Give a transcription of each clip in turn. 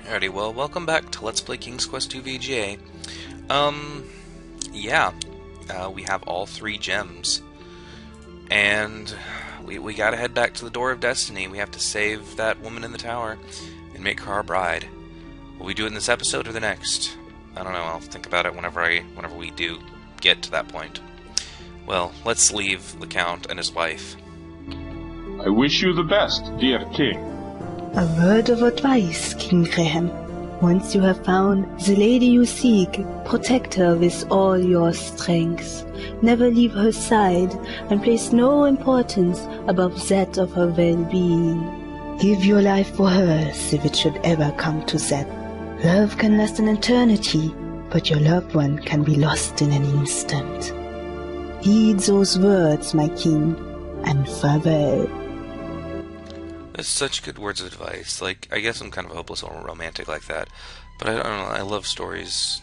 Alrighty, well, welcome back to Let's Play King's Quest II VGA. Yeah, we have all 3 gems. And we gotta head back to the Door of Destiny. We have to save that woman in the tower and make her our bride. Will we do it in this episode or the next? I don't know, I'll think about it whenever we do get to that point. Well, let's leave the Count and his wife. I wish you the best, dear King. A word of advice, King Graham. Once you have found the lady you seek, protect her with all your strength. Never leave her side, and place no importance above that of her well-being. Give your life for hers if it should ever come to that. Love can last an eternity, but your loved one can be lost in an instant. Heed those words, my king, and farewell. That's such good words of advice. Like, I guess I'm kind of a hopeless or romantic like that, but I don't know, I love stories,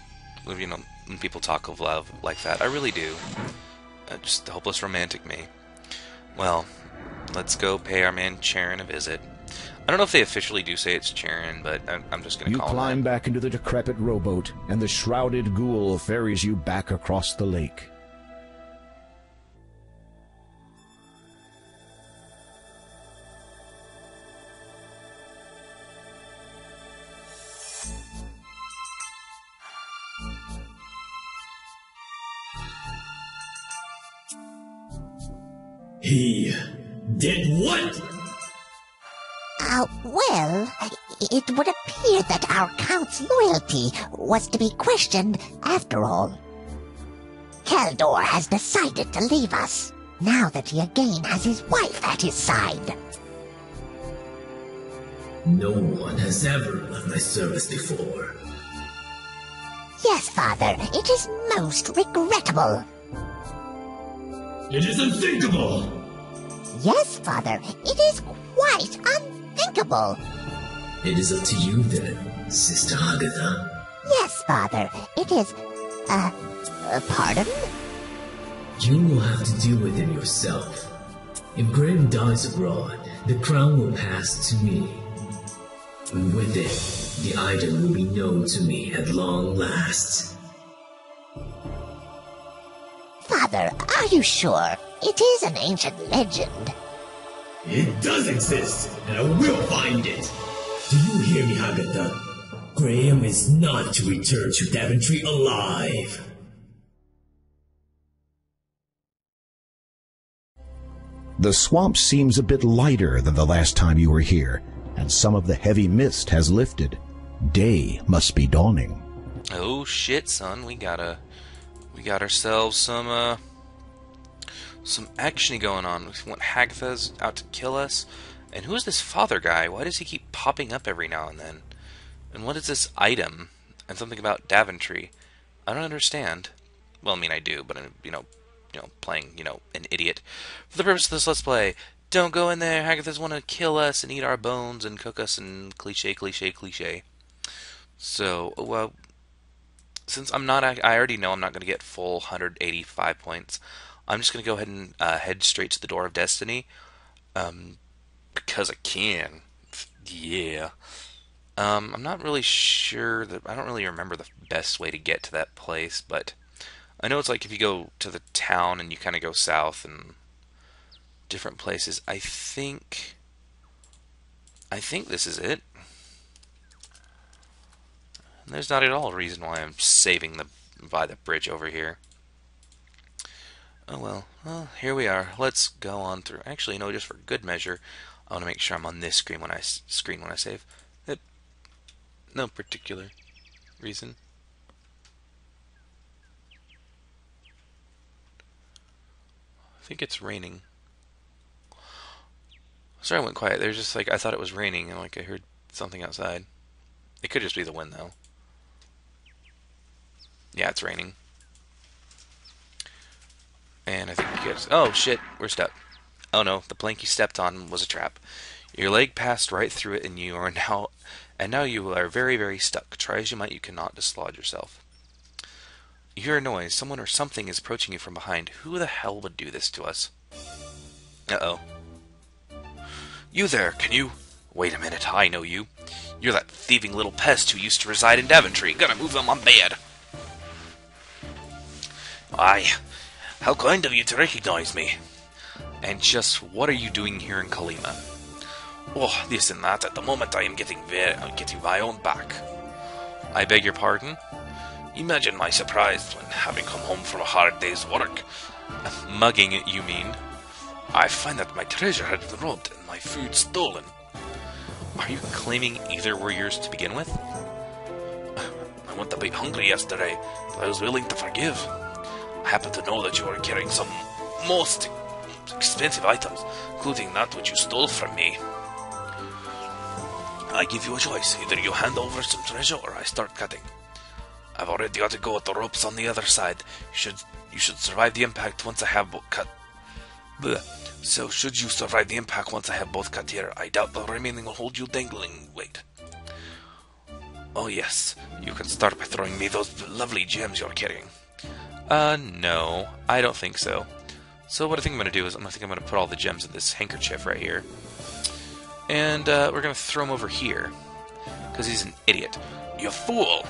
you know, when people talk of love like that. I really do. Just the hopeless romantic me. Well, let's go pay our man Charon a visit. I don't know if they officially do say it's Charon, but I'm just going to call him. You climb back into the decrepit rowboat, and the shrouded ghoul ferries you back across the lake. He did what? Well, it would appear that our Count's loyalty was to be questioned after all. Kaldor has decided to leave us, now that he again has his wife at his side. No one has ever left my service before. Yes, Father, it is most regrettable. It is unthinkable! Yes, Father, it is quite unthinkable. It is up to you then, Sister Agatha. Yes, Father, it is, pardon? You will have to deal with it yourself. If Graham dies abroad, the crown will pass to me. And with it, the item will be known to me at long last. Father, are you sure? It is an ancient legend. It does exist, and I will find it. Do you hear me, Agatha? Graham is not to return to Daventry alive. The swamp seems a bit lighter than the last time you were here, and some of the heavy mist has lifted. Day must be dawning. Oh shit, son, we got ourselves some actiony going on. We want Hagatha's out to kill us. And who is this father guy? Why does he keep popping up every now and then? And what is this item? And something about Daventry. I don't understand. Well, I mean, I do, but I'm, playing, an idiot. For the purpose of this Let's Play, don't go in there. Hagathas want to kill us and eat our bones and cook us and cliche, cliche, cliche. So, well, since I already know I'm not going to get full 185 points, I'm just going to go ahead and head straight to the Door of Destiny, because I can. Yeah. I'm not really sure I don't really remember the best way to get to that place, but I know it's like if you go to the town and you kind of go south and different places. I think this is it. And there's not at all a reason why I'm saving by the bridge over here. Oh well, here we are. Let's go on through. Actually, no, just for good measure, I want to make sure I'm on this screen when I save. No particular reason. I think it's raining. Sorry, I went quiet. There's just I thought it was raining and I heard something outside. It could just be the wind though. Yeah, it's raining. And I think we get... Oh, shit. We're stuck. Oh, no. The plank you stepped on was a trap. Your leg passed right through it, and you are now... And now you are very, very stuck. Try as you might, you cannot dislodge yourself. You hear a noise. Someone or something is approaching you from behind. Who the hell would do this to us? Uh-oh. You there, can you... Wait a minute, I know you. You're that thieving little pest who used to reside in Daventry. Gotta move on my bed. Aye, how kind of you to recognize me. And just what are you doing here in Kalima? Oh, this and that. At the moment I'm getting my own back. I beg your pardon? Imagine my surprise when, having come home from a hard day's work, mugging you mean, I find that my treasure had been robbed and my food stolen. Are you claiming either were yours to begin with? I went a bit hungry yesterday, but I was willing to forgive. I happen to know that you are carrying some most expensive items, including that which you stole from me. I give you a choice. Either you hand over some treasure or I start cutting. I've already got to go with the ropes on the other side. You should survive the impact once I have both cut. Blech. So should you survive the impact once I have both cut here, I doubt the remaining will hold you dangling. Wait. Oh yes, you can start by throwing me those lovely gems you're carrying. No, I don't think so. So what I think I'm going to do is I'm going to put all the gems in this handkerchief right here. And we're going to throw him over here. Because he's an idiot. You fool!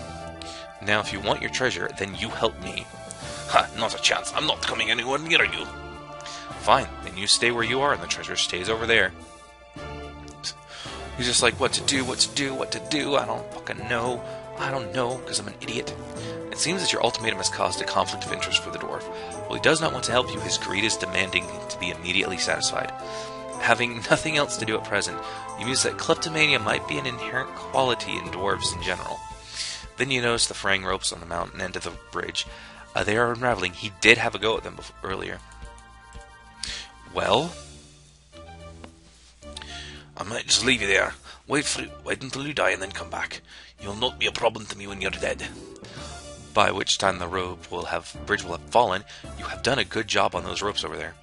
Now if you want your treasure, then you help me. Ha, not a chance. I'm not coming anywhere near you. Fine, then you stay where you are and the treasure stays over there. He's just like, what to do, what to do, what to do. I don't fucking know. I don't know, because I'm an idiot. It seems that your ultimatum has caused a conflict of interest for the dwarf. While he does not want to help you, his greed is demanding to be immediately satisfied. Having nothing else to do at present, you muse that kleptomania might be an inherent quality in dwarves in general. Then you notice the fraying ropes on the mountain end of the bridge. They are unraveling. He did have a go at them earlier. Well, I might just leave you there. Wait until you die and then come back. You'll not be a problem to me when you're dead. By which time the bridge will have fallen. You have done a good job on those ropes over there.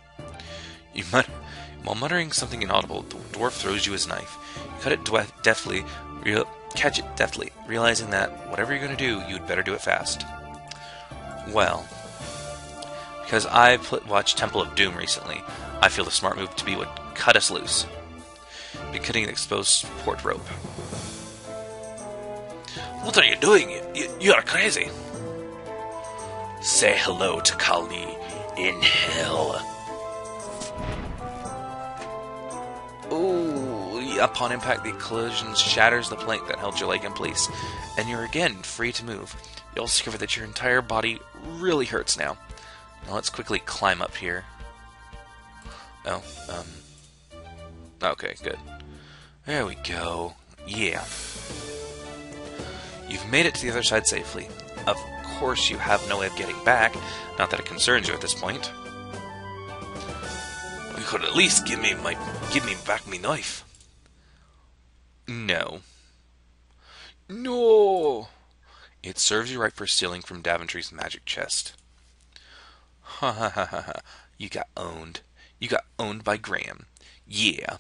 While muttering something inaudible, the dwarf throws you his knife. You cut it deftly, catch it deftly, realizing that whatever you're going to do, you'd better do it fast. Well, because I watched Temple of Doom recently, I feel the smart move to be what cut us loose. Be cutting an exposed support rope. What are you doing? You are crazy. Say hello to Kali in hell. Ooh, upon impact, the collision shatters the plank that held your leg in place, and you're again free to move. You'll discover that your entire body really hurts now. Now let's quickly climb up here. Oh, okay, good. There we go. Yeah. You've made it to the other side safely. Of course you have no way of getting back, not that it concerns you at this point. You could at least give me back my knife. No. No! It serves you right for stealing from Daventry's magic chest. Ha ha ha ha ha. You got owned. You got owned by Graham. Yeah.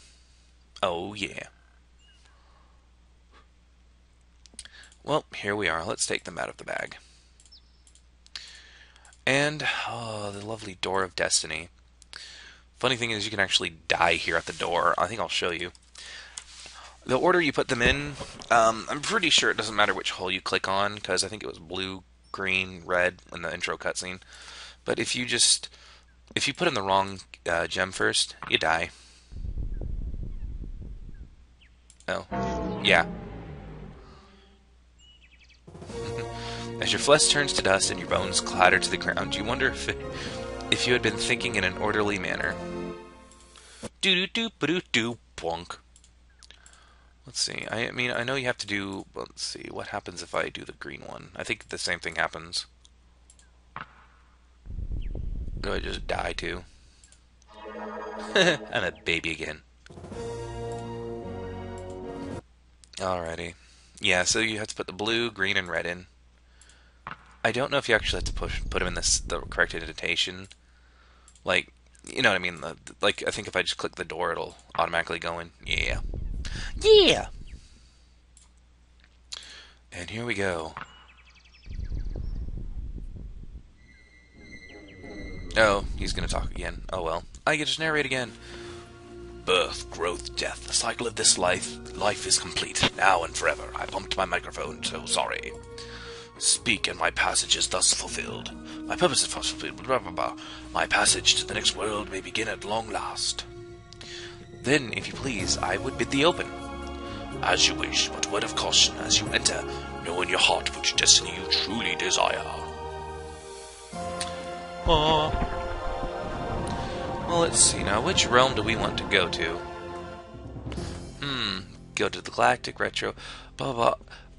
Oh, yeah. Well, here we are. Let's take them out of the bag. And, oh, the lovely Door of Destiny. Funny thing is, you can actually die here at the door. I think I'll show you. The order you put them in, I'm pretty sure it doesn't matter which hole you click on, because I think it was blue, green, red in the intro cutscene. But if you put in the wrong gem first, you die. Oh, yeah. As your flesh turns to dust and your bones clatter to the ground, you wonder if you had been thinking in an orderly manner. Do-do-do-ba-do-do, bonk. Let's see. I mean, I know you have to do... Let's see. What happens if I do the green one? I think the same thing happens. Do I just die too? I'm a baby again. Alrighty. Yeah, so you have to put the blue, green, and red in. I don't know if you actually have to put them in the correct indentation. Like, you know what I mean? Like, I think if I just click the door, it'll automatically go in. Yeah. Yeah! And here we go. Oh, he's gonna talk again. Oh well. I can just narrate again. Birth, growth, death. The cycle of this life is complete, now and forever. I bumped my microphone, so sorry. Speak, and my passage is thus fulfilled. My purpose is thus fulfilled. Blah, blah, blah. My passage to the next world may begin at long last. Then, if you please, I would bid thee open. As you wish, but word of caution as you enter, know in your heart which destiny you truly desire. Aww. Well, let's see now. Which realm do we want to go to? Go to the Galactic, Retro, blah, blah, blah.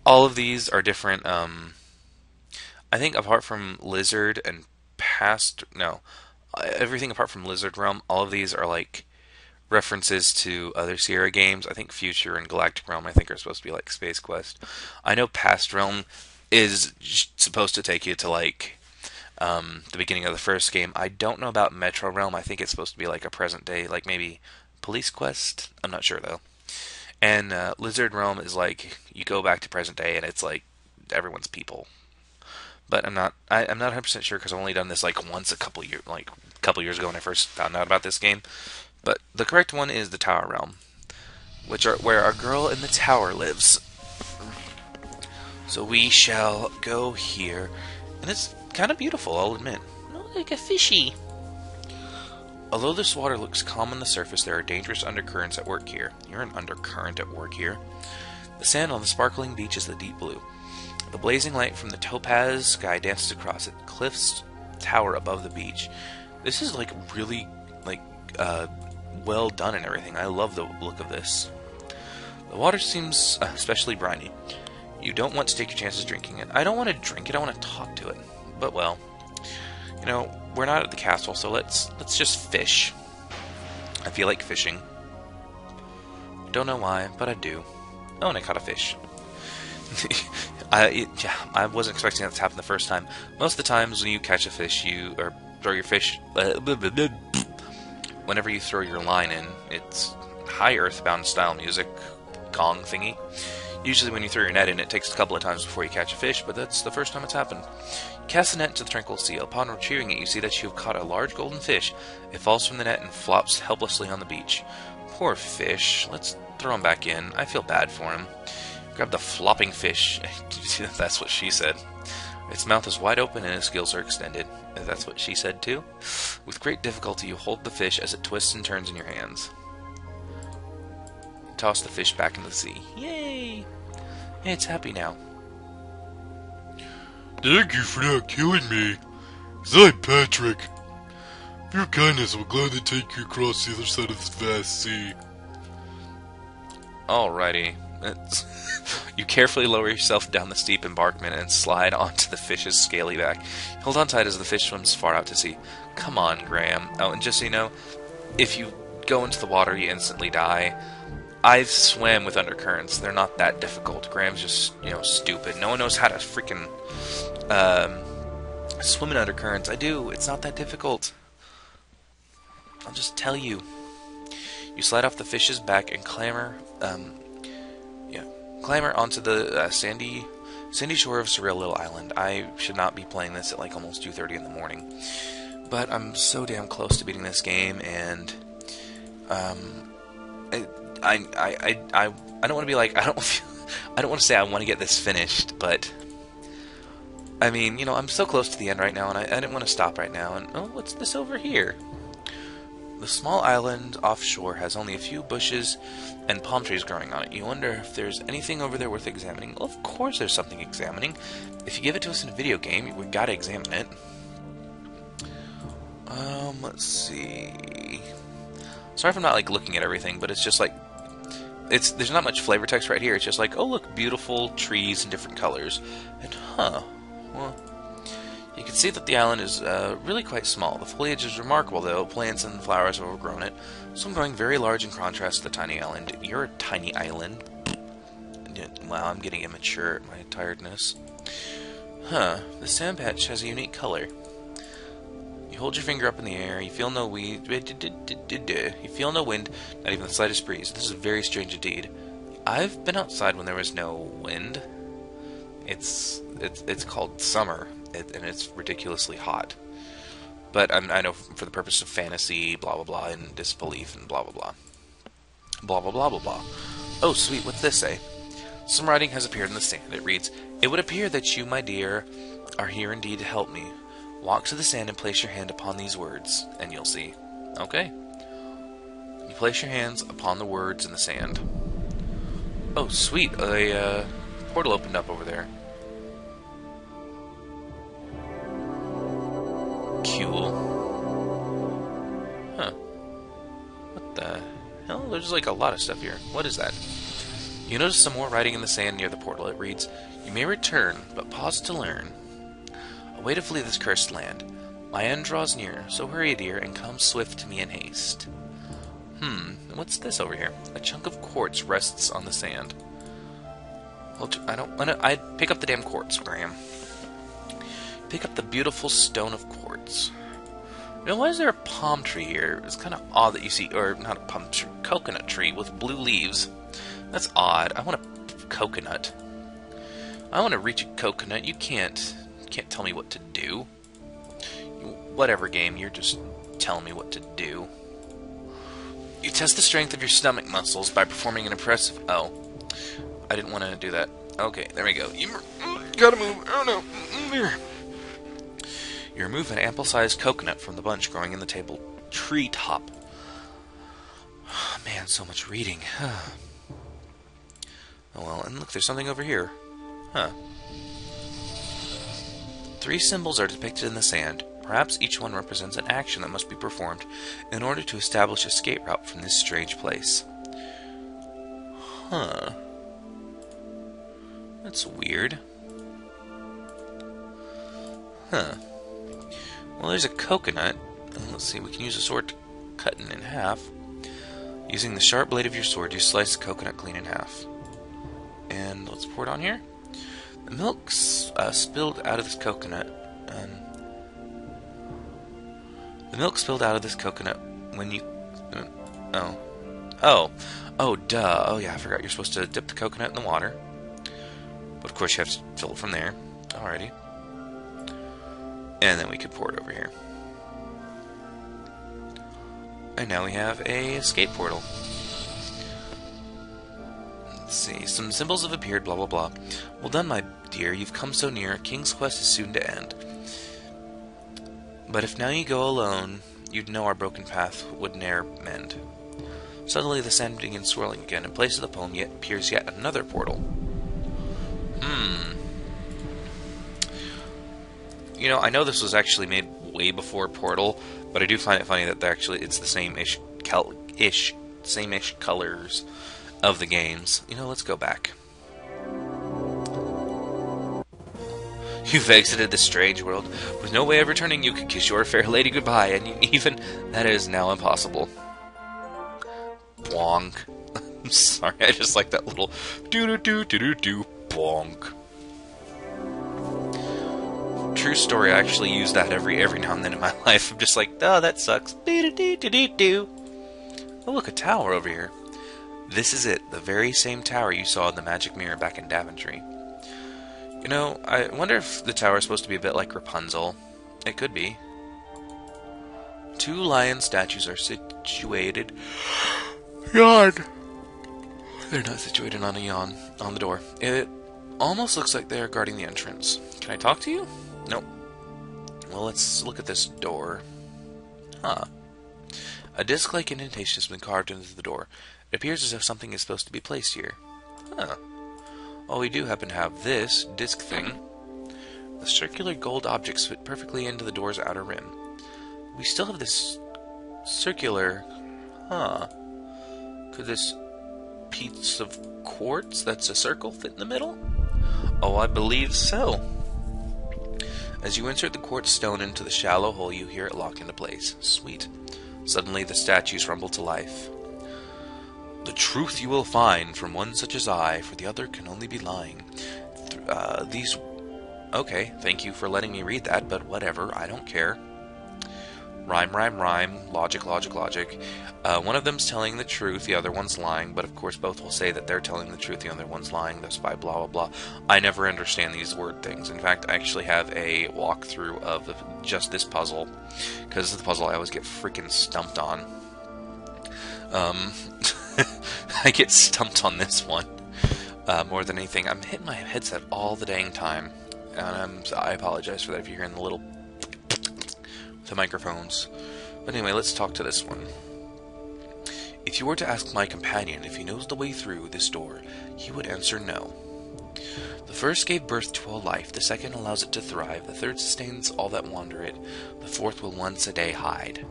All of these are different, I think apart from Lizard and Past... No. Everything apart from Lizard Realm, all of these are, like, references to other Sierra games. I think Future and Galactic Realm, I think, are supposed to be, like, Space Quest. I know Past Realm is supposed to take you to, like... the beginning of the first game. I don't know about Metro Realm. I think it's supposed to be like a present day, like maybe Police Quest. I'm not sure though. And Lizard Realm is like you go back to present day and it's like everyone's people. But I'm not 100% sure because I've only done this like once a couple years ago when I first found out about this game. But the correct one is the Tower Realm, which are where our girl in the tower lives. So we shall go here, and it's kind of beautiful, I'll admit. Not like a fishy. Although this water looks calm on the surface, there are dangerous undercurrents at work here. You're an undercurrent at work here. The sand on the sparkling beach is the deep blue. The blazing light from the topaz sky dances across it. Cliffs tower above the beach. This is like really well done and everything. I love the look of this. The water seems especially briny. You don't want to take your chances drinking it. I don't want to drink it, I want to talk to it. But well, you know, we're not at the castle, so let's just fish. I feel like fishing. Don't know why, but I do. Oh, and I caught a fish. I wasn't expecting that to happen the first time. Most of the times when you catch a fish, or throw your fish, whenever you throw your line in, it's high earthbound style music, gong thingy. Usually when you throw your net in, it takes a couple of times before you catch a fish, but that's the first time it's happened. You cast the net into the tranquil sea. Upon retrieving it, you see that you have caught a large golden fish. It falls from the net and flops helplessly on the beach. Poor fish. Let's throw him back in. I feel bad for him. Grab the flopping fish. That's what she said. Its mouth is wide open and its gills are extended. That's what she said too. With great difficulty, you hold the fish as it twists and turns in your hands. Toss the fish back into the sea. Yay! It's happy now. Thank you for not killing me. 'Cause I'm Patrick. For your kindness, I'm glad to take you across the other side of this vast sea. Alrighty. You carefully lower yourself down the steep embankment and slide onto the fish's scaly back. Hold on tight as the fish swims far out to sea. Come on, Graham. Oh, and just so you know, if you go into the water, you instantly die. I've swam with undercurrents. They're not that difficult. Graham's just, stupid. No one knows how to freaking swim in undercurrents. I do. It's not that difficult. I'll just tell you. You slide off the fish's back and clamber onto the sandy shore of Surreal Little Island. I should not be playing this at like almost 2:30 in the morning, but I'm so damn close to beating this game, and I don't want to be like, I don't want to say I want to get this finished, but I mean, I'm so close to the end right now, and I didn't want to stop right now. And oh, what's this over here? The small island offshore has only a few bushes and palm trees growing on it. You wonder if there's anything over there worth examining. Well, of course there's something examining. If you give it to us in a video game, we gotta examine it. Let's see. Sorry if I'm not like looking at everything, but it's just like there's not much flavor text right here. It's just like, oh look, beautiful trees in different colors. And well, you can see that the island is really quite small. The foliage is remarkable, though. Plants and flowers have overgrown it. Some growing very large in contrast to the tiny island. You're a tiny island. Wow, I'm getting immature at my tiredness. The sand patch has a unique color. You hold your finger up in the air. You feel no wind. You feel no wind, not even the slightest breeze. This is very strange indeed. I've been outside when there was no wind. It's called summer, and it's ridiculously hot. But I know for the purpose of fantasy, blah blah blah, and disbelief, and blah blah blah. Blah, blah, blah, blah, blah. Oh, sweet, what's this say? Some writing has appeared in the sand. It reads, "It would appear that you, my dear, are here indeed to help me. Walk to the sand and place your hand upon these words, and you'll see." Okay. You place your hands upon the words in the sand. Oh, sweet. A portal opened up over there. Cool. Huh. What the hell? There's like a lot of stuff here. What is that? You notice some more writing in the sand near the portal. It reads, "You may return, but pause to learn. A way to flee this cursed land. My end draws near, so hurry, dear, and come swift to me in haste." What's this over here? A chunk of quartz rests on the sand. Well, I'd pick up the damn quartz, Graham. Pick up the beautiful stone of quartz. You know, why is there a palm tree here? It's kind of odd that you see, or not a palm tree, coconut tree with blue leaves. That's odd. I want a coconut. I want to reach a coconut. You can't tell me what to do. Whatever, game, you're just telling me what to do. You test the strength of your stomach muscles by performing an impressive... Oh. I didn't want to do that. Okay, there we go. You gotta move. Oh, no. You remove an ample-sized coconut from the bunch growing in the table tree top. Oh, man, so much reading. Oh, well, and look, there's something over here. Huh. 3 symbols are depicted in the sand. Perhaps each one represents an action that must be performed in order to establish an escape route from this strange place. Huh. That's weird. Huh. Well, there's a coconut. Let's see, we can use a sword to cut it in half. Using the sharp blade of your sword, you slice the coconut clean in half. And let's pour it on here. The milk spilled out of this coconut. The milk spilled out of this coconut when you... Oh, duh. Oh, yeah, I forgot. You're supposed to dip the coconut in the water. But, of course, you have to fill it from there. Alrighty. And then we could pour it over here. And now we have a escape portal. Let's see. Some symbols have appeared, blah, blah, blah. Well done, my dear. You've come so near. King's quest is soon to end. But if now you go alone, you'd know our broken path would ne'er mend. Suddenly the sand begins swirling again. In place of the poem appears yet another portal. You know, I know this was actually made way before Portal, but I do find it funny that it's the same-ish colors of the games. You know, let's go back. You've exited this strange world. With no way of returning, you could kiss your fair lady goodbye, and even that is now impossible. Bonk. I'm sorry, I just like that little do-do-do-do-do-do bonk. True story, I actually use that every now and then in my life. I'm just like, oh, that sucks. Do-do-do-do-do-do. Oh, look, a tower over here. This is it, the very same tower you saw in the magic mirror back in Daventry. You know, I wonder if the tower is supposed to be a bit like Rapunzel. It could be. 2 lion statues are situated... Yawn! They're not situated on a yawn on the door. It almost looks like they are guarding the entrance. Can I talk to you? Nope. Well, let's look at this door. Huh. A disc-like indentation has been carved into the door. It appears as if something is supposed to be placed here. Huh. Well, we do happen to have this disc thing. The circular gold objects fit perfectly into the door's outer rim. We still have this circular... Huh. Could this piece of quartz that's a circle fit in the middle? Oh, I believe so. As you insert the quartz stone into the shallow hole, you hear it lock into place. Sweet. Suddenly, the statues rumble to life. The truth you will find from one such as I, for the other can only be lying. These... Okay, thank you for letting me read that, but whatever, I don't care. Rhyme, rhyme, rhyme. Logic, logic, logic. One of them's telling the truth, the other one's lying, but of course both will say that they're telling the truth, the other one's lying, thus by blah, blah, blah. I never understand these word things. In fact, I actually have a walkthrough of just this puzzle, because this is the puzzle I always get freaking stumped on. I get stumped on this one more than anything. I'm hitting my headset all the dang time, and I apologize for that if you're hearing the little the microphones. But anyway, let's talk to this one. If you were to ask my companion if he knows the way through this door, he would answer no. The first gave birth to a life, the second allows it to thrive, the third sustains all that wander it, the fourth will once a day hide.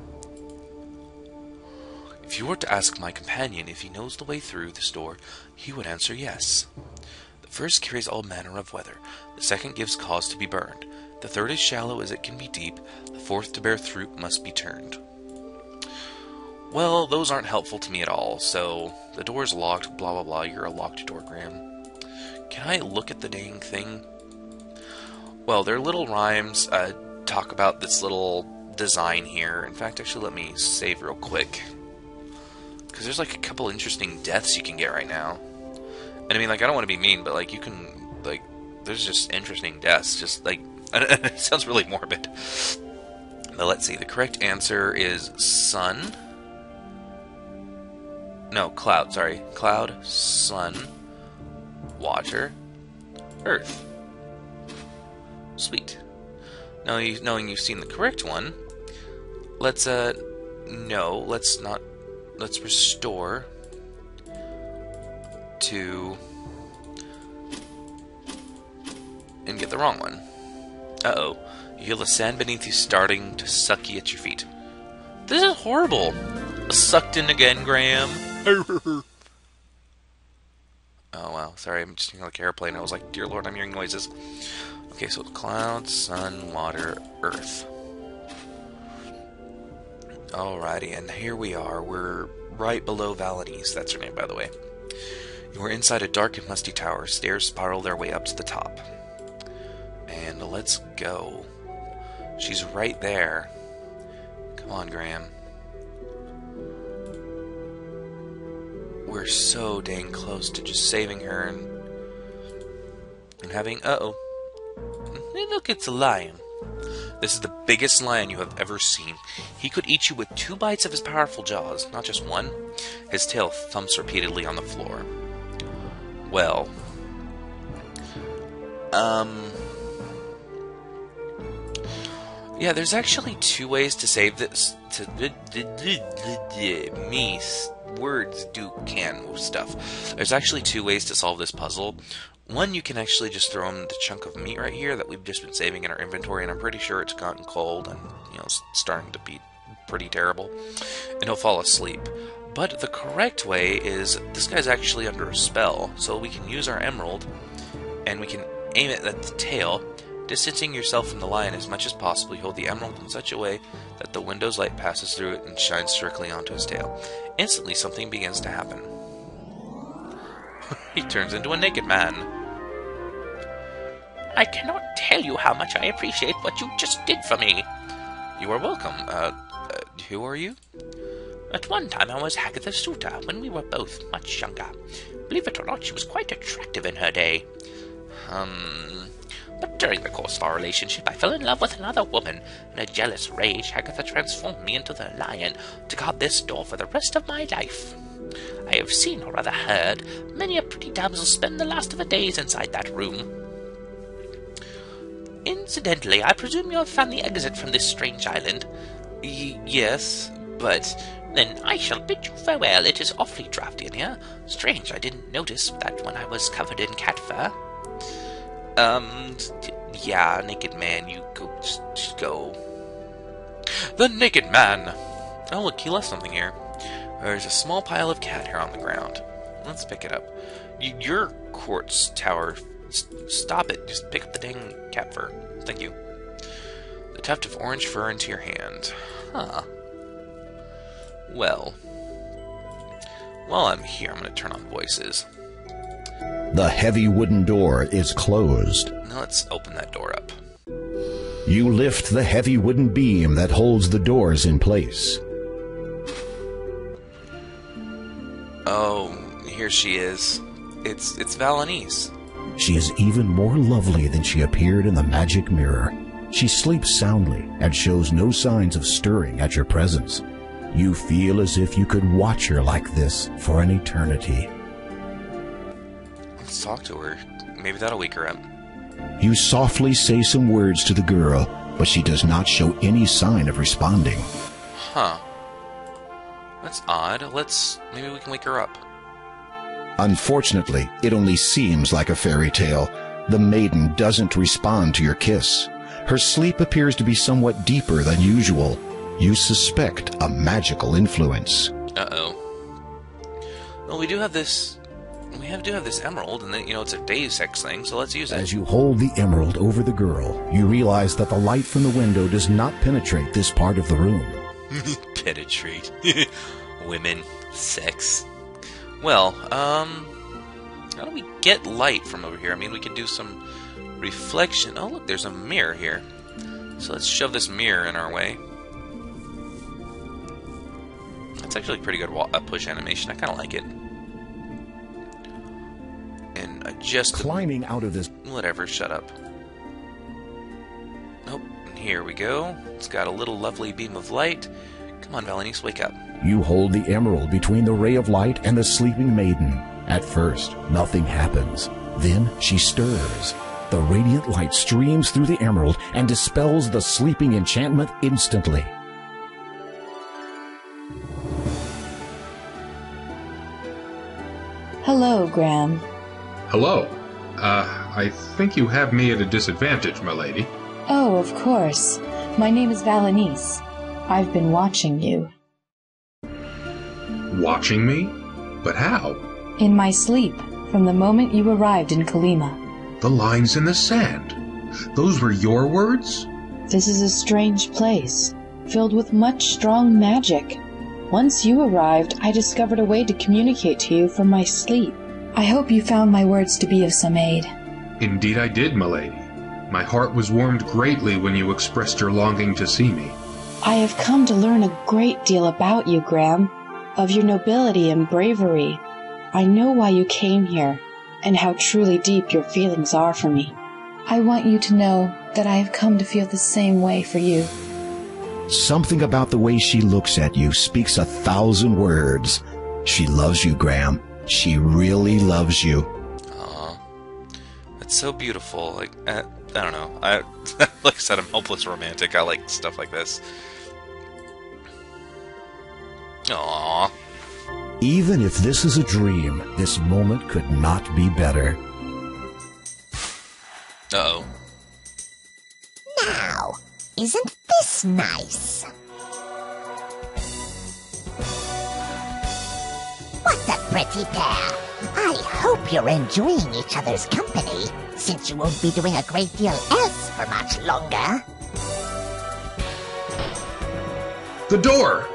If you were to ask my companion if he knows the way through this door, he would answer yes. The first carries all manner of weather, the second gives cause to be burned, the third is shallow as it can be deep, the fourth to bear fruit must be turned. Well, those aren't helpful to me at all, so the door's locked, blah blah blah, you're a locked door, Graham. Can I look at the dang thing? Well, their little rhymes talk about this little design here. In fact, actually, let me save real quick. Because there's like a couple interesting deaths you can get right now. And I mean, like, I don't want to be mean, but like, you can, like, there's just interesting deaths. Just like, it sounds really morbid. But let's see, the correct answer is sun. No, cloud, sorry. Cloud, sun, water, earth. Sweet. Now, knowing you've seen the correct one, let's, no, let's not, let's restore to, and get the wrong one. Uh-oh. You feel the sand beneath you starting to suck you at your feet. This is horrible. Sucked in again, Graham. Oh, wow. Sorry, I'm just hearing like an airplane. I was like, dear Lord, I'm hearing noises. Okay, so clouds, sun, water, earth. Alrighty, and here we are. We're right below Valenice. That's her name, by the way. You are inside a dark and musty tower. Stairs spiral their way up to the top. And let's go. She's right there. Come on, Graham. We're so dang close to just saving her and having... Uh-oh. Hey, look, it's a lion. This is the biggest lion you have ever seen. He could eat you with 2 bites of his powerful jaws, not just one. His tail thumps repeatedly on the floor. Well... Yeah, there's actually 2 ways to save this. Words can move stuff. There's actually 2 ways to solve this puzzle. One, you can actually just throw him the chunk of meat right here that we've just been saving in our inventory, and I'm pretty sure it's gotten cold and, you know, starting to be pretty terrible, and he'll fall asleep. But the correct way is, this guy's actually under a spell, so we can use our emerald, and we can aim it at the tail, distancing yourself from the lion as much as possible. You hold the emerald in such a way that the window's light passes through it and shines directly onto his tail. Instantly, something begins to happen. He turns into a naked man. I cannot tell you how much I appreciate what you just did for me. You are welcome. Who are you? At one time I was Hagatha Suta, when we were both much younger. Believe it or not, she was quite attractive in her day. But during the course of our relationship, I fell in love with another woman. In a jealous rage, Hagatha transformed me into the lion to guard this door for the rest of my life. I have seen, or rather heard, many a pretty damsel spend the last of her days inside that room. Incidentally, I presume you have found the exit from this strange island? Yes, but... Then I shall bid you farewell. It is awfully drafty in here. Strange, I didn't notice that when I was covered in cat fur. Yeah, naked man, you go, just go. The naked man! Oh, look, he left something here. There's a small pile of cat hair on the ground. Let's pick it up. Your quartz tower, stop it. Just pick up the dang cat fur. Thank you. The tuft of orange fur into your hand. Huh. Well. While I'm here, I'm going to turn on voices. The heavy wooden door is closed. Now let's open that door up. You lift the heavy wooden beam that holds the doors in place. Oh, here she is. It's Valenice. She is even more lovely than she appeared in the magic mirror. She sleeps soundly and shows no signs of stirring at your presence. You feel as if you could watch her like this for an eternity. Let's talk to her. Maybe that'll wake her up. You softly say some words to the girl, but she does not show any sign of responding. Huh. That's odd. Maybe we can wake her up. Unfortunately, it only seems like a fairy tale. The maiden doesn't respond to your kiss. Her sleep appears to be somewhat deeper than usual. You suspect a magical influence. Uh-oh. Well, we do have this emerald, and then, it's a day sex thing, so let's use it. As you hold the emerald over the girl, you realize that the light from the window does not penetrate this part of the room. Penetrate. Women. Sex. Well, how do we get light from over here? I mean, we can do some reflection. Oh, look, there's a mirror here. So let's shove this mirror in our way. That's actually a pretty good push animation. I kind of like it. And adjust... Climbing out of this... Whatever, shut up. Nope, and here we go. It's got a little lovely beam of light. Come on, Valenice, wake up. You hold the emerald between the ray of light and the sleeping maiden. At first, nothing happens. Then she stirs. The radiant light streams through the emerald and dispels the sleeping enchantment instantly. Hello, Graham. Hello. I think you have me at a disadvantage, milady. Oh, of course. My name is Valenice. I've been watching you. Watching me? But how? In my sleep, from the moment you arrived in Kalima. The lines in the sand. Those were your words? This is a strange place, filled with much strong magic. Once you arrived, I discovered a way to communicate to you from my sleep. I hope you found my words to be of some aid. Indeed I did, milady. My heart was warmed greatly when you expressed your longing to see me. I have come to learn a great deal about you, Graham, of your nobility and bravery. I know why you came here, and how truly deep your feelings are for me. I want you to know that I have come to feel the same way for you. Something about the way she looks at you speaks 1,000 words. She loves you, Graham. She really loves you. Aw. That's so beautiful. Like, I don't know. Like I said, I'm hopeless romantic. I like stuff like this. Aww. Even if this is a dream, this moment could not be better. Uh-oh. Now, isn't this nice? What a pretty pair. I hope you're enjoying each other's company, since you won't be doing a great deal else for much longer. The door!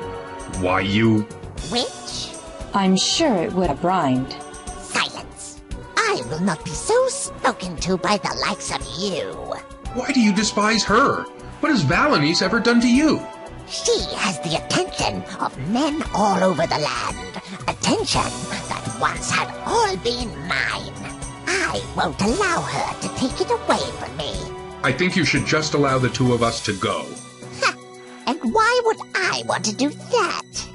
Why, you... Which? I'm sure it would have rhymed. Silence. I will not be so spoken to by the likes of you. Why do you despise her? What has Valenice ever done to you? She has the attention of men all over the land. Attention that once had all been mine. I won't allow her to take it away from me. I think you should just allow the two of us to go. And why would I want to do that?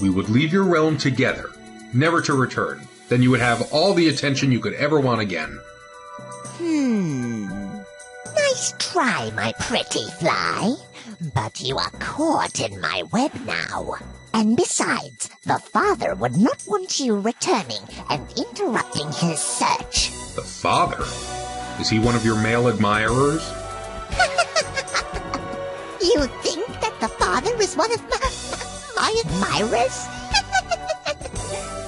We would leave your realm together, never to return. Then you would have all the attention you could ever want again. Nice try, my pretty fly. But you are caught in my web now. And besides, the father would not want you returning and interrupting his search. The father? Is he one of your male admirers? You think that the father is one of my admirers?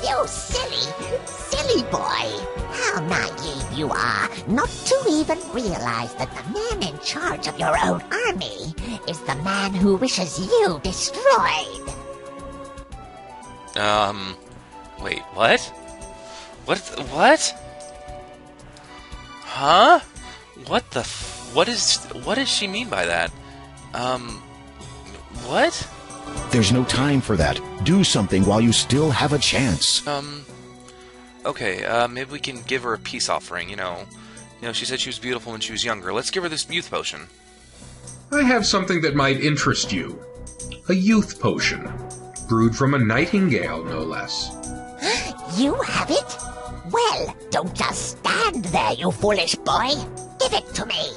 You silly boy. How naive you are not to even realize that the man in charge of your own army is the man who wishes you destroyed. Wait, what? What? Huh? What does she mean by that? What? There's no time for that. Do something while you still have a chance. Okay, maybe we can give her a peace offering, you know, she said she was beautiful when she was younger. Let's give her this youth potion. I have something that might interest you. A youth potion. brewed from a nightingale, no less. You have it? Well, don't just stand there, you foolish boy. Give it to me.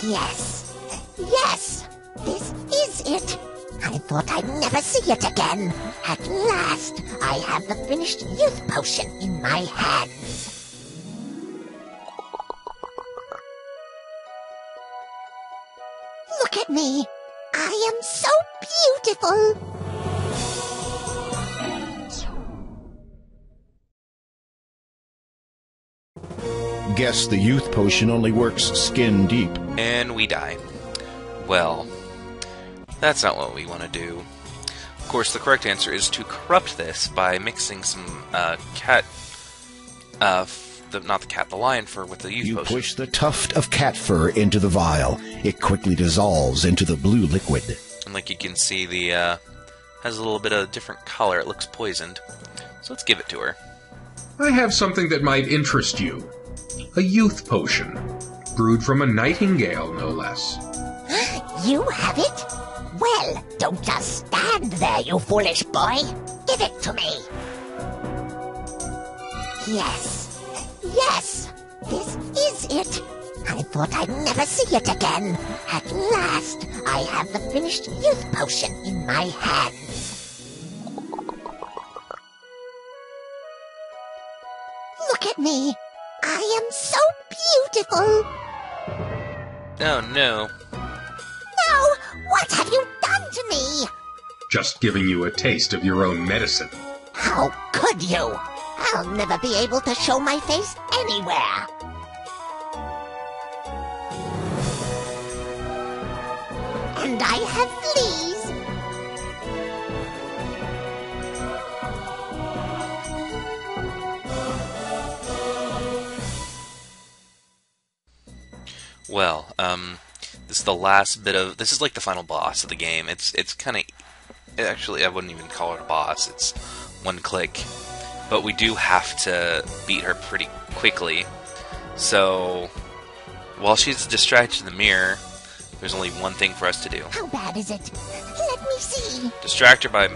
Yes, yes, this is it. I thought I'd never see it again. At last, I have the finished youth potion in my hands. Look at me. I am so beautiful. Guess the youth potion only works skin deep. And we die. Well, that's not what we want to do. Of course, the correct answer is to corrupt this by mixing some cat... the lion fur with the youth You potion. push the tuft of cat fur into the vial. It quickly dissolves into the blue liquid. And like you can see, the has a little bit of a different color. It looks poisoned. So let's give it to her. I have something that might interest you. A youth potion, brewed from a nightingale, no less. You have it? Well, don't just stand there, you foolish boy. Give it to me. Yes, yes, this is it. I thought I'd never see it again. At last, I have the finished youth potion in my hands. Look at me. I am so beautiful. Oh no. No, what have you done to me? Just giving you a taste of your own medicine. How could you? I'll never be able to show my face anywhere. And I have fleas. Well, this is the last bit of... This is like the final boss of the game. It's kind of... Actually, I wouldn't even call it a boss. It's one click. But we do have to beat her pretty quickly. So, while she's distracted in the mirror, there's only one thing for us to do. How bad is it? Let me see. Distract her by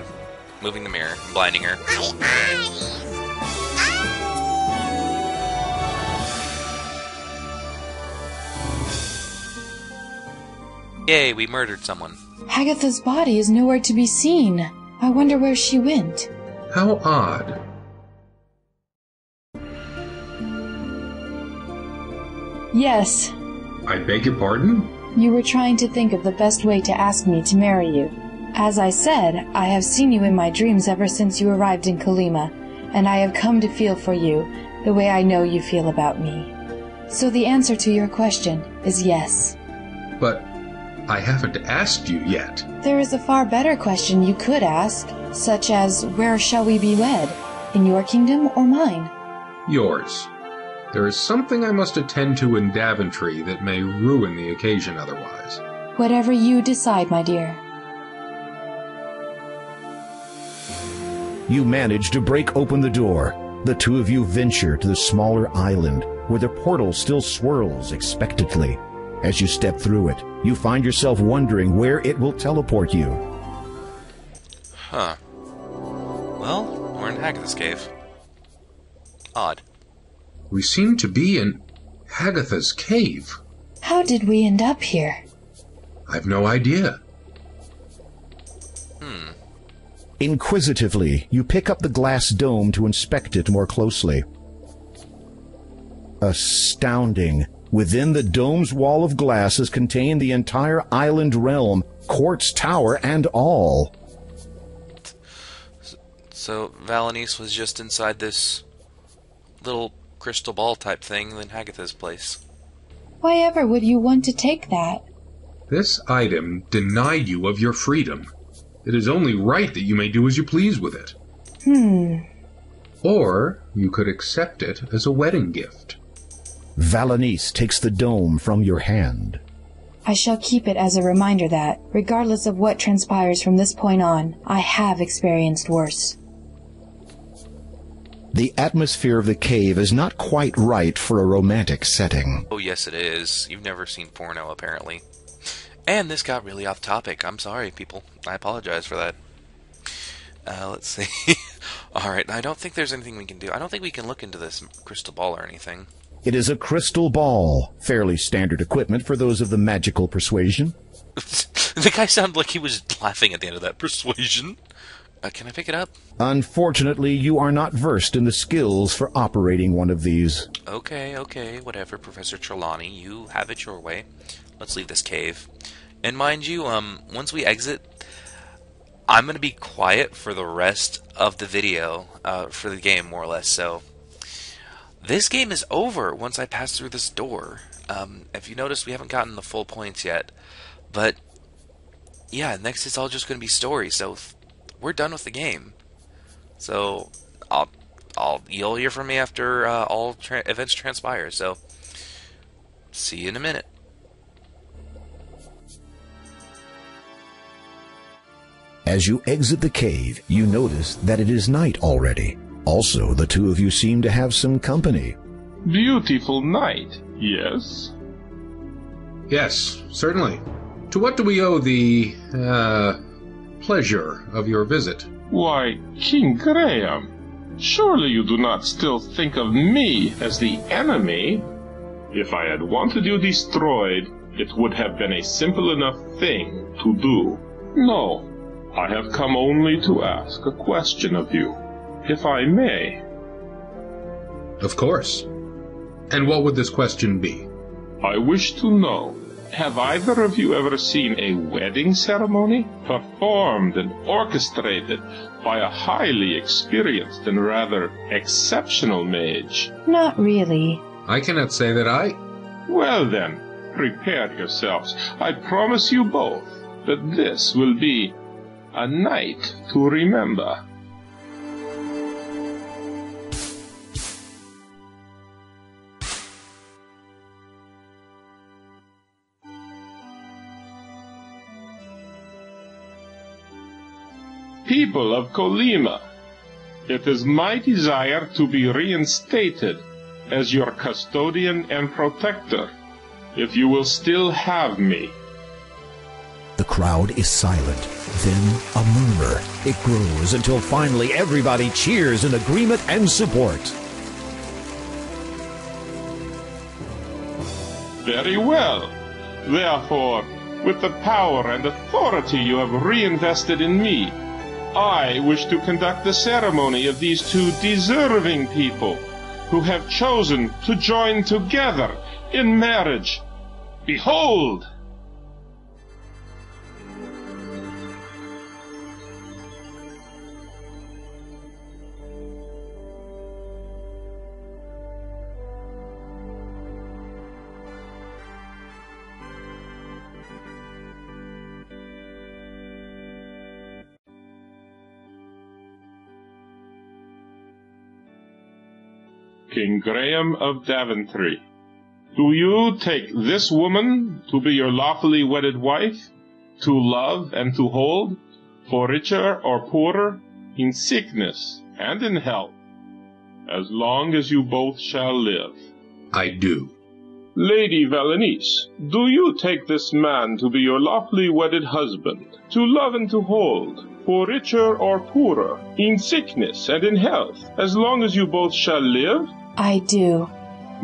moving the mirror and blinding her. My eyes! Yay, we murdered someone. Hagatha's body is nowhere to be seen. I wonder where she went. How odd. Yes, I beg your pardon? you were trying to think of the best way to ask me to marry you. As I said, I have seen you in my dreams ever since you arrived in Kalima, and I have come to feel for you the way I know you feel about me. So the answer to your question is yes. But I haven't asked you yet. There is a far better question you could ask, such as, where shall we be wed? In your kingdom or mine? Yours. There is something I must attend to in Daventry that may ruin the occasion otherwise. Whatever you decide, my dear. You manage to break open the door. The two of you venture to the smaller island, where the portal still swirls expectantly. As you step through it, you find yourself wondering where it will teleport you. Huh. Well, we're in Hagatha's cave. Odd. We seem to be in Hagatha's cave. How did we end up here? I've no idea. Inquisitively, you pick up the glass dome to inspect it more closely. Astounding. Within the dome's wall of glass is contained the entire island realm, quartz tower and all. So Valanice was just inside this little crystal ball type thing in Hagatha's place. Why ever would you want to take that? This item denied you of your freedom. It is only right that you may do as you please with it. Or you could accept it as a wedding gift. Valanice takes the dome from your hand. I shall keep it as a reminder that, regardless of what transpires from this point on, I have experienced worse. The atmosphere of the cave is not quite right for a romantic setting. Oh yes it is. You've never seen porno apparently. And this got really off topic. I'm sorry, people. I apologize for that. Let's see. Alright, I don't think there's anything we can do. I don't think we can look into this crystal ball or anything. It is a crystal ball, fairly standard equipment for those of the magical persuasion. The guy sounded like he was laughing at the end of that. Persuasion? Can I pick it up? Unfortunately, you are not versed in the skills for operating one of these. Okay, whatever, Professor Trelawney. You have it your way. Let's leave this cave. And mind you, once we exit, I'm going to be quiet for the rest of the video, for the game, more or less. So, this game is over once I pass through this door. If you notice, we haven't gotten the full points yet. But, yeah, next it's all just going to be story. So, we're done with the game. So, you'll hear from me after all events transpire. So, see you in a minute. As you exit the cave, you notice that it is night already. Also, the two of you seem to have some company. Beautiful night, yes? Yes, certainly. To what do we owe the, pleasure of your visit? Why, King Graham, surely you do not still think of me as the enemy? If I had wanted you destroyed, it would have been a simple enough thing to do. No, I have come only to ask a question of you, if I may. Of course. And what would this question be? I wish to know, have either of you ever seen a wedding ceremony performed and orchestrated by a highly experienced and rather exceptional mage? Not really. I cannot say that I... Well then, prepare yourselves. I promise you both that this will be a night to remember. People of Colima, it is my desire to be reinstated as your custodian and protector, if you will still have me. The crowd is silent. Then a murmur. It grows until finally everybody cheers in agreement and support. Very well. Therefore, with the power and authority you have reinvested in me, I wish to conduct the ceremony of these two deserving people who have chosen to join together in marriage. Behold! King Graham of Daventry, do you take this woman to be your lawfully wedded wife, to love and to hold, for richer or poorer, in sickness and in health, as long as you both shall live? I do. Lady Valenice, do you take this man to be your lawfully wedded husband, to love and to hold, for richer or poorer, in sickness and in health, as long as you both shall live? I do.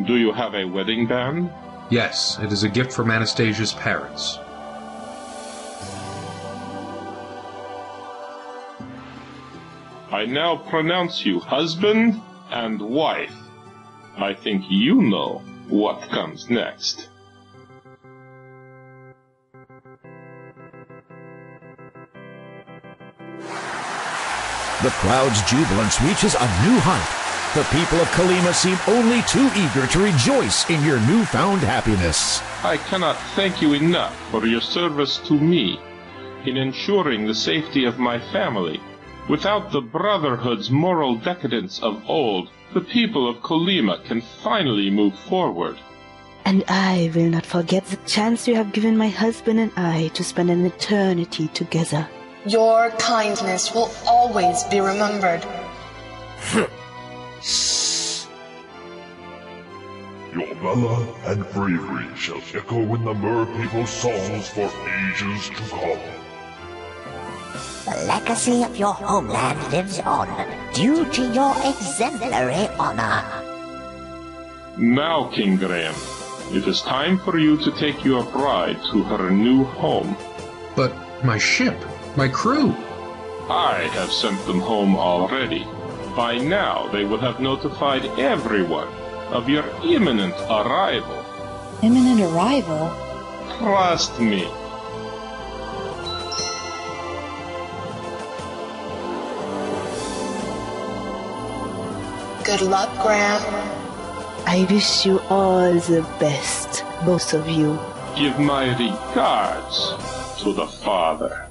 Do you have a wedding band? Yes, it is a gift from Anastasia's parents. I now pronounce you husband and wife. I think you know what comes next. The crowd's jubilance reaches a new height. The people of Colima seem only too eager to rejoice in your newfound happiness. I cannot thank you enough for your service to me in ensuring the safety of my family. Without the Brotherhood's moral decadence of old, the people of Colima can finally move forward. And I will not forget the chance you have given my husband and I to spend an eternity together. Your kindness will always be remembered. Your valor and bravery shall echo in the Mer people's songs for ages to come. The legacy of your homeland lives on, due to your exemplary honor. Now, King Graham, it is time for you to take your bride to her new home. But my ship, my crew. I have sent them home already. By now, they will have notified everyone of your imminent arrival. Imminent arrival? Trust me. Good luck, Graham. I wish you all the best, both of you. Give my regards to the father.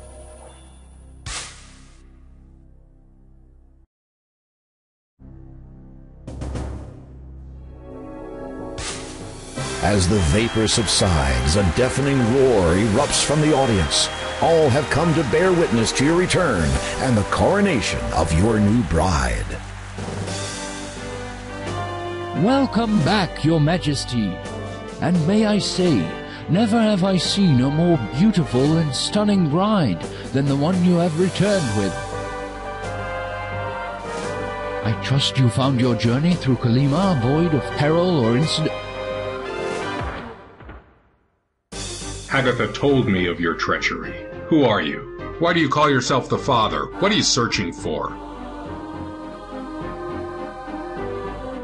As the vapor subsides, a deafening roar erupts from the audience. All have come to bear witness to your return and the coronation of your new bride. Welcome back, Your Majesty. And may I say, never have I seen a more beautiful and stunning bride than the one you have returned with. I trust you found your journey through Kalima void of peril or incident. Hagatha told me of your treachery. Who are you? Why do you call yourself the Father? What are you searching for?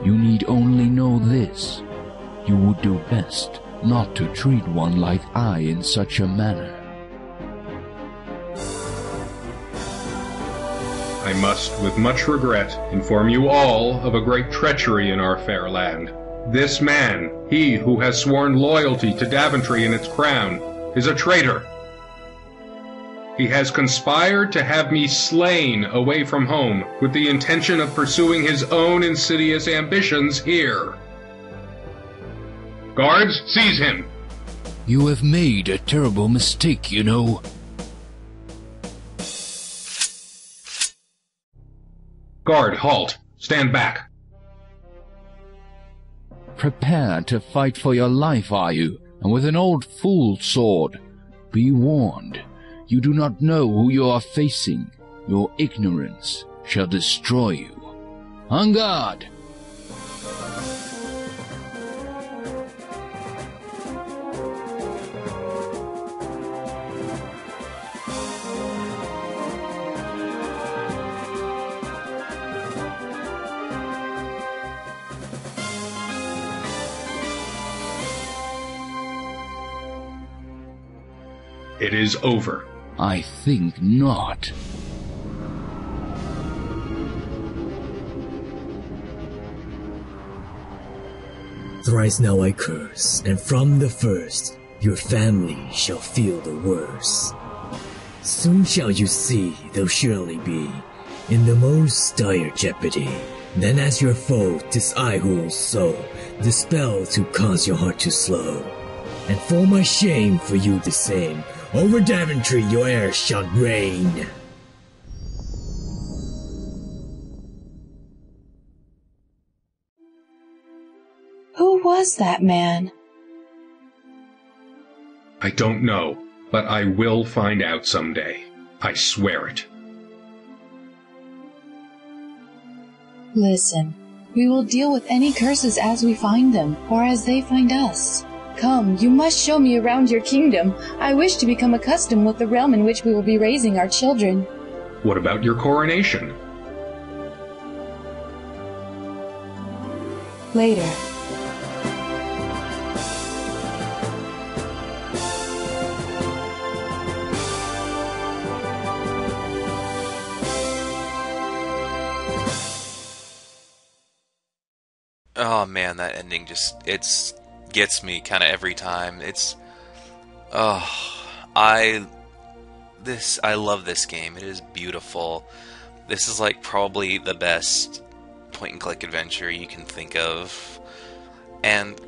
You need only know this. You would do best not to treat one like I in such a manner. I must, with much regret, inform you all of a great treachery in our fair land. This man, he who has sworn loyalty to Daventry and its crown, is a traitor. He has conspired to have me slain away from home with the intention of pursuing his own insidious ambitions here. Guards, seize him! You have made a terrible mistake, you know. Guard, halt! Stand back! Prepared to fight for your life, are you? And with an old fool's sword? Be warned. You do not know who you are facing. Your ignorance shall destroy you. On guard! It is over. I think not. Thrice now I curse, and from the first, your family shall feel the worst. Soon shall you see they'll surely be in the most dire jeopardy. Then as your foe, 'tis I who will sow the spell to cause your heart to slow. And for my shame, for you the same, over Daventry your heir shall reign. Who was that man? I don't know, but I will find out someday. I swear it. Listen, we will deal with any curses as we find them, or as they find us. Come, you must show me around your kingdom. I wish to become accustomed with the realm in which we will be raising our children. What about your coronation? Later. Oh man, that ending just, gets me kind of every time. I love this game. It is beautiful. This is like probably the best point and click adventure you can think of. And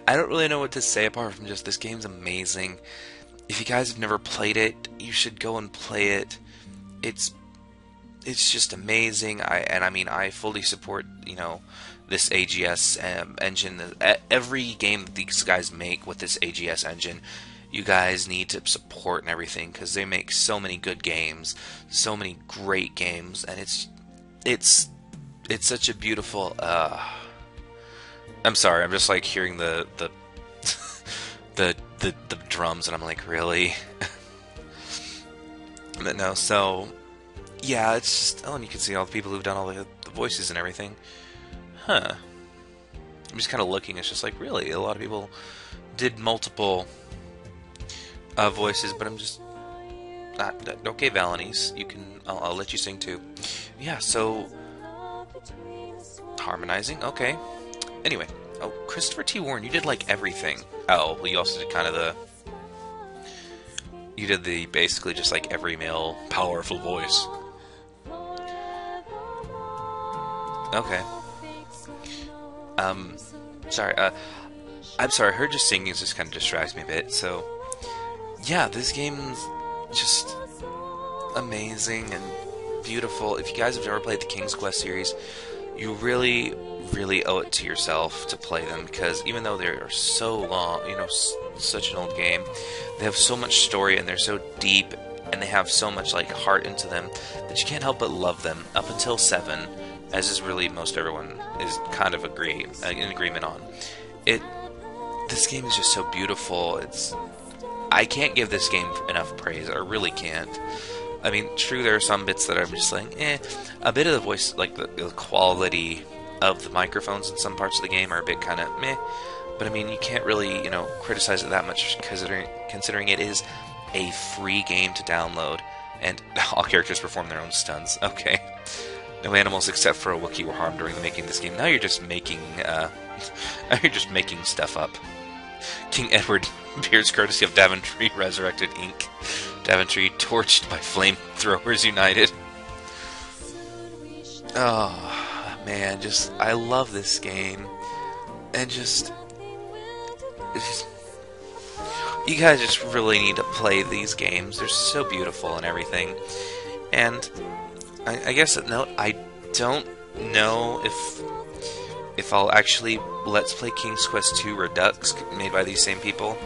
I don't really know what to say apart from just this game's amazing. If you guys have never played it, you should go and play it. It's just amazing. I fully support, this AGS engine. Every game that these guys make with this AGS engine, you guys need to support and everything, because they make so many good games, so many great games, and it's such a beautiful. I'm sorry, I'm just like hearing the the drums, and I'm like, really? But no, so yeah, it's just, oh, and you can see all the people who've done all the voices and everything. Huh. I'm just kind of looking, it's just like, really, a lot of people did multiple voices, but I'm just not, okay, Valanice, you can, I'll let you sing too. Yeah, so harmonizing, okay. Anyway, oh, Christopher T. Warren, you did like everything. Oh, well, you also did kind of you did the basically just like every male powerful voice. Okay. Sorry, I'm sorry, her just singing just kind of distracts me a bit, so yeah, this game's just amazing and beautiful. If you guys have ever played the King's Quest series, you really owe it to yourself to play them, because even though they're so long, you know, such an old game, they have so much story and they're so deep and they have so much like heart into them that you can't help but love them up until 7, as is really most everyone is kind of in agreement on. This game is just so beautiful. I can't give this game enough praise. I really can't. I mean, true, there are some bits that I'm just like, a bit of the voice, like the quality of the microphones in some parts of the game are a bit kind of meh, but I mean, you can't really, you know, criticize it that much considering it is a free game to download, and all characters perform their own stunts. Okay. No animals except for a Wookiee were harmed during the making of this game. Now you're just making, stuff up. King Edward appears courtesy of Daventry Resurrected Inc. Daventry torched by flamethrowers united. Oh, man, I love this game. And you guys just really need to play these games. They're so beautiful and everything. And I guess that note, I don't know if I'll actually Let's Play King's Quest 2 Redux, made by these same people.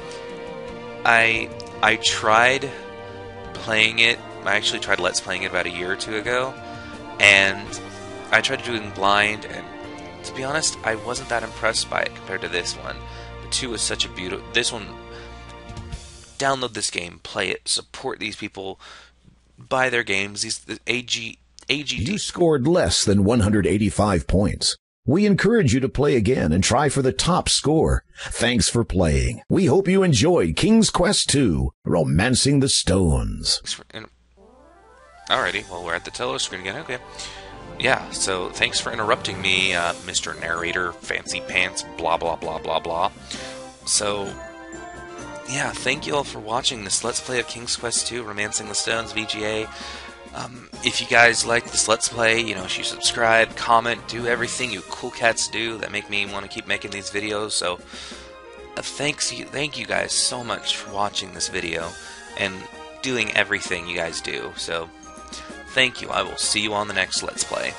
I tried playing it. I actually tried Let's Playing it about a year or two ago, and I tried doing blind, and to be honest, I wasn't that impressed by it compared to this one. The 2 is such a beautiful. This one, download this game, play it, support these people, buy their games. The AGD. You scored less than 185 points. We encourage you to play again and try for the top score. Thanks for playing. We hope you enjoyed King's Quest II, Romancing the Stones. Alrighty, well, we're at the teller screen again. Okay. Yeah, so thanks for interrupting me, Mr. Narrator, Fancy Pants, blah, blah, blah, blah, blah. So, yeah, thank you all for watching this Let's Play of King's Quest II, Romancing the Stones, VGA. If you guys like this Let's Play, you know, you subscribe, comment, do everything you cool cats do that make me want to keep making these videos. So, thank you guys so much for watching this video and doing everything you guys do. So, thank you. I will see you on the next Let's Play.